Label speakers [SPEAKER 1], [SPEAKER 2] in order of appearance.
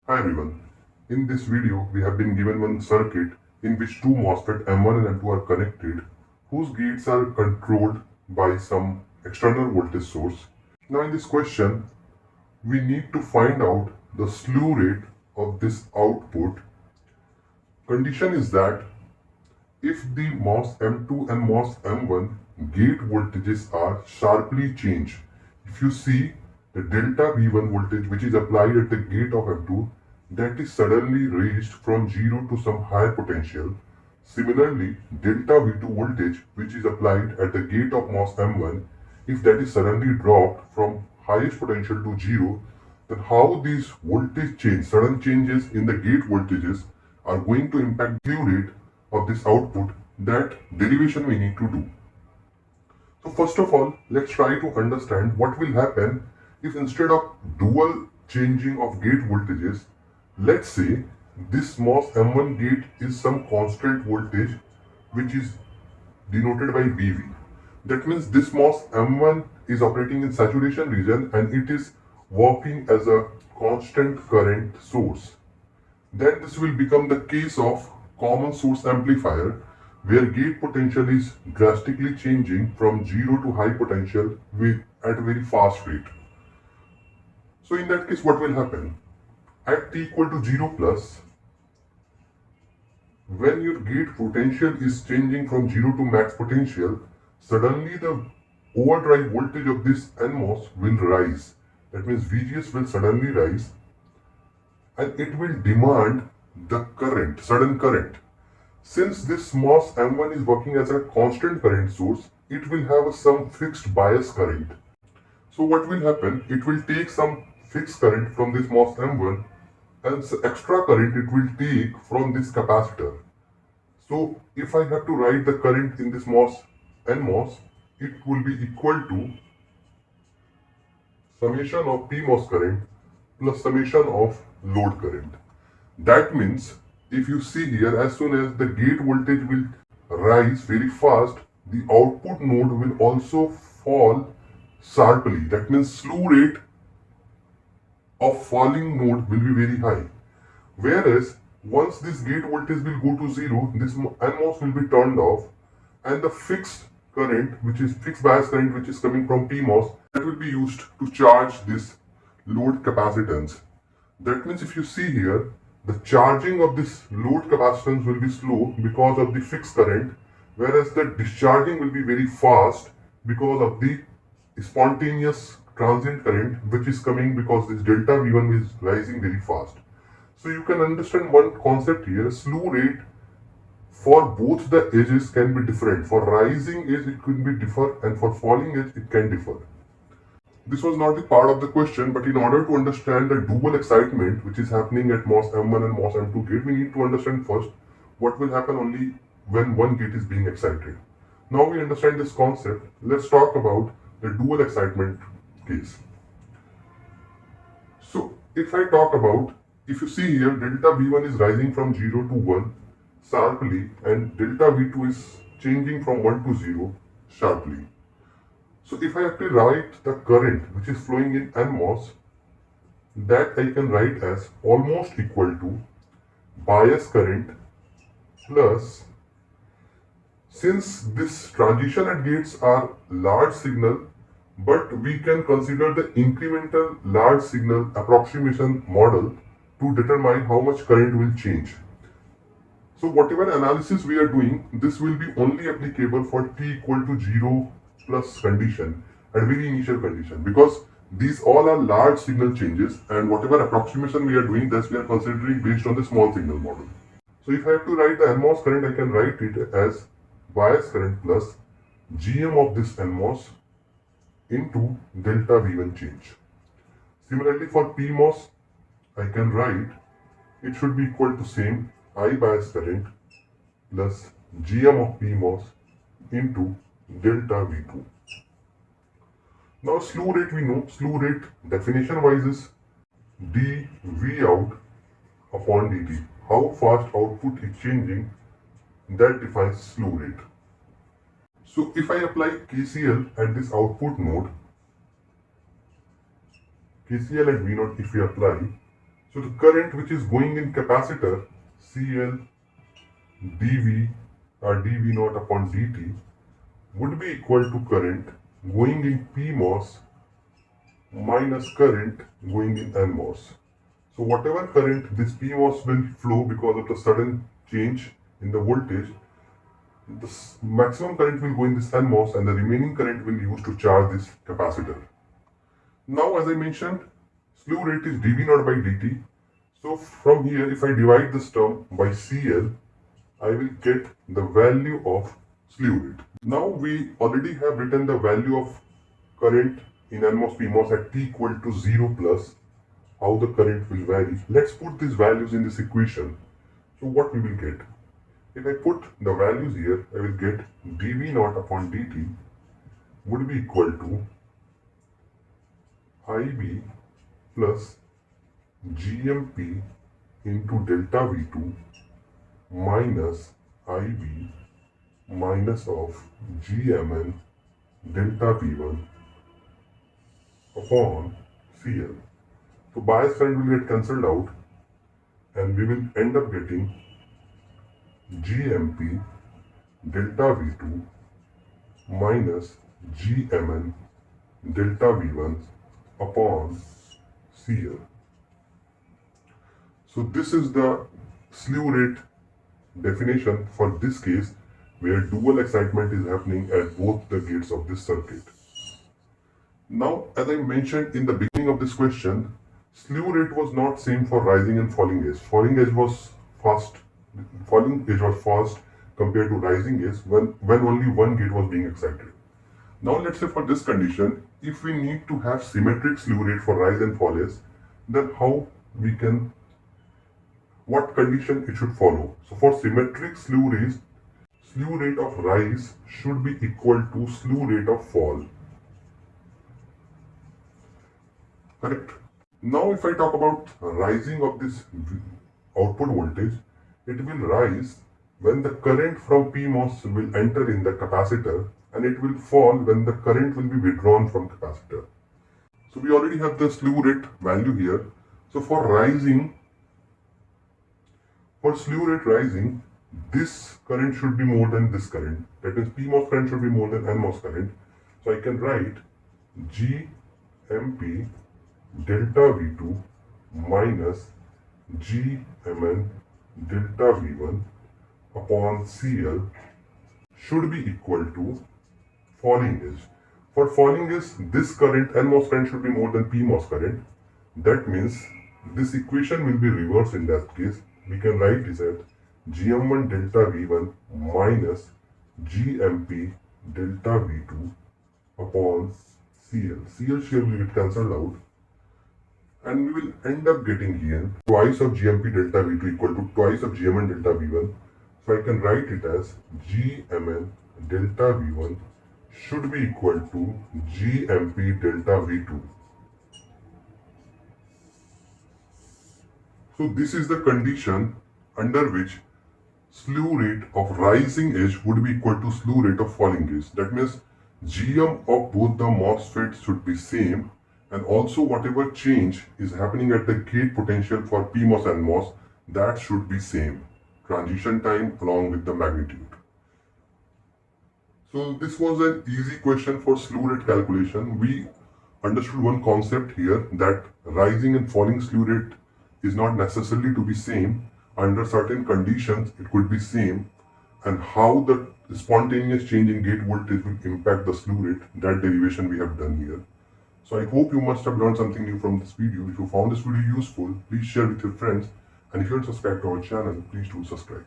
[SPEAKER 1] Hi everyone. In this video, we have been given one circuit in which two MOSFET M1 and M2 are connected, whose gates are controlled by some external voltage source. Now in this question, we need to find out the slew rate of this output. Condition is that if the MOS M2 and MOS M1 gate voltages are sharply changed, if you see the delta V1 voltage which is applied at the gate of M2, that is suddenly raised from 0 to some higher potential. Similarly, delta V2 voltage which is applied at the gate of MOS M1, if that is suddenly dropped from highest potential to 0, then how these voltage change, sudden changes in the gate voltages are going to impact the slew rate of this output, that derivation we need to do. So first of all, let's try to understand what will happen if instead of dual changing of gate voltages, let's say this MOS M1 gate is some constant voltage which is denoted by VV. That means this MOS M1 is operating in saturation region and it is working as a constant current source. Then this will become the case of common source amplifier where gate potential is drastically changing from 0 to high potential at a very fast rate. So in that case, what will happen? At t equal to 0 plus, when your gate potential is changing from 0 to max potential, suddenly the overdrive voltage of this NMOS will rise. That means VGS will suddenly rise and it will demand the current, sudden current. Since this MOS M1 is working as a constant current source, it will have some fixed bias current. So what will happen? It will take some fixed current from this MOS M1 and extra current it will take from this capacitor. So if I have to write the current in this MOS NMOS, it will be equal to summation of PMOS current plus summation of load current. That means if you see here, as soon as the gate voltage will rise very fast, the output node will also fall sharply. That means slew rate of falling node will be very high. Whereas once this gate voltage will go to 0, this NMOS will be turned off and the fixed current, which is fixed bias current which is coming from PMOS, that will be used to charge this load capacitance. That means if you see here, the charging of this load capacitance will be slow because of the fixed current, whereas the discharging will be very fast because of the spontaneous transient current which is coming because this delta V1 is rising very fast. So you can understand one concept here, slew rate for both the edges can be different. For rising edge it could be differ and for falling edge it can differ. This was not the part of the question, but in order to understand the dual excitement which is happening at MOS M1 and MOS M2 gate, we need to understand first what will happen only when one gate is being excited. Now we understand this concept, let's talk about the dual excitement case. So if I talk about, if you see here, delta V1 is rising from 0 to 1 sharply and delta V2 is changing from 1 to 0 sharply. So if I have to write the current which is flowing in NMOS, that I can write as almost equal to bias current plus, since this transition at gates are large signal, but we can consider the incremental large signal approximation model to determine how much current will change. So whatever analysis we are doing, this will be only applicable for t equal to 0 plus condition at very initial condition, because these all are large signal changes and whatever approximation we are doing, that we are considering based on the small signal model. So if I have to write the NMOS current, I can write it as bias current plus GM of this NMOS into delta V1 change. Similarly for PMOS, I can write it should be equal to same I bias current plus GM of PMOS into delta V2. Now slew rate, we know slew rate definition wise is dV out upon dt. How fast output is changing, that defines slew rate. So if I apply KCL at this output node, KCL at V0 if we apply, So the current which is going in capacitor CL dV or dV naught upon dt would be equal to current going in PMOS minus current going in NMOS. So whatever current this PMOS will flow because of the sudden change in the voltage, the maximum current will go in this NMOS and the remaining current will use to charge this capacitor. Now as I mentioned, slew rate is dV naught by dt. So from here if I divide this term by CL, I will get the value of slew rate. Now we already have written the value of current in NMOS PMOS at t equal to 0 plus, how the current will vary. Let's put these values in this equation. So what we will get? If I put the values here, I will get dV naught upon dt would be equal to IB plus GMP into delta V2 minus IB minus of GMN delta V1 upon CL. So bias current will get cancelled out and we will end up getting GMP delta V2 minus GMN delta V1 upon CL. So this is the slew rate definition for this case where dual excitement is happening at both the gates of this circuit. Now, as I mentioned in the beginning of this question, slew rate was not same for rising and falling edge. Falling edge was fast compared to rising edge when only one gate was being excited. Now let's say for this condition, if we need to have symmetric slew rate for rise and fall edge, then what condition it should follow? So for symmetric slew rate of rise should be equal to slew rate of fall. Correct? Now if I talk about rising of this output voltage, it will rise when the current from PMOS will enter in the capacitor and it will fall when the current will be withdrawn from capacitor. So we already have the slew rate value here. So for slew rate rising, this current should be more than this current. That means PMOS current should be more than NMOS current. So I can write GMP delta V2 minus GMN delta V1 upon CL should be equal to falling edge. For falling edge, this current, NMOS current should be more than PMOS current. That means this equation will be reversed in that case. We can write this as GM1 delta V1 minus GMP delta V2 upon CL. CL share will get cancelled out and we will end up getting here twice of GMP delta V2 equal to twice of GMN delta V1. So I can write it as GMN delta V1 should be equal to GMP delta V2. So this is the condition under which slew rate of rising edge would be equal to slew rate of falling edge. That means GM of both the MOSFETs should be same, and also whatever change is happening at the gate potential for PMOS and MOS, that should be same. Transition time along with the magnitude. So this was an easy question for slew rate calculation. We understood one concept here, that rising and falling slew rate is not necessarily to be same. Under certain conditions it could be same, and how the spontaneous change in gate voltage will impact the slew rate, that derivation we have done here. So I hope you must have learned something new from this video. If you found this video useful, please share with your friends, and if you haven't subscribed to our channel, please do subscribe.